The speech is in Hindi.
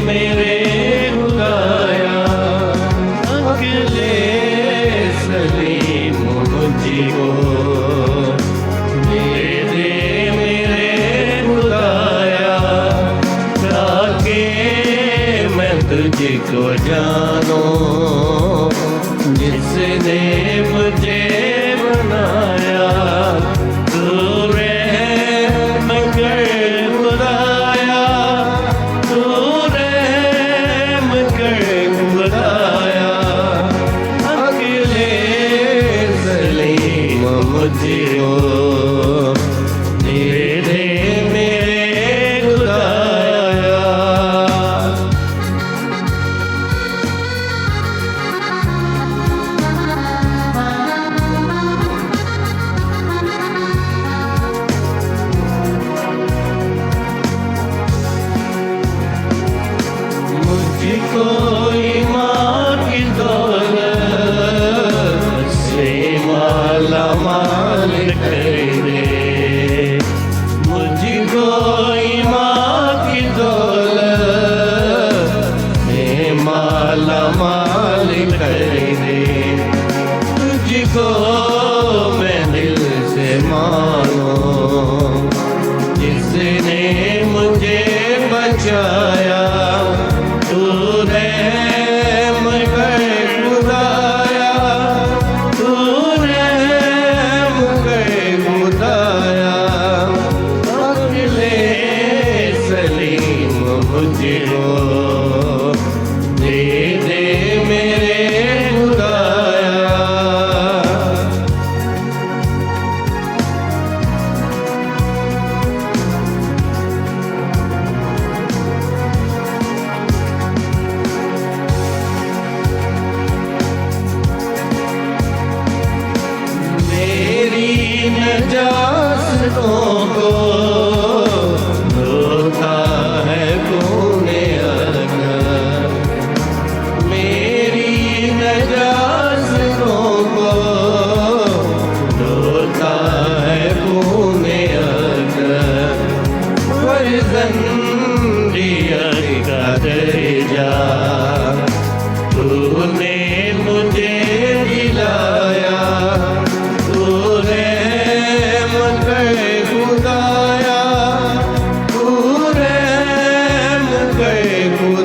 मेरे खुदाया, अकेले सलीम मुझको दे दे मेरे खुदाया, ताकि मैं तुझको जानूं जिसने मुझे बनाया। तू रहम कर खुदाया, तू रहम कर खुदाया, अकेले सलीम मुझको दे दे मेरे खुदाया। मुझको ईमान की दौलत से माला माल कर दे, मुझको ईमान की दौलत से माला माल कर दे। तुझको मैं दिल से मानूं जिसने मुझे बचाया। तू रहम कर खुदाया, तू रहम कर खुदाया, अकेले सलीम मुझको दे दे मेरे खुदाया। नजासतों को धोता है खूने अगर, मेरी नजासतों को धोता है खूने अगर, फर्जंदियत का दर्जा तूने मुझे दिलाया। तू रहम कर खुदाया, तू रहम कर खुदाया,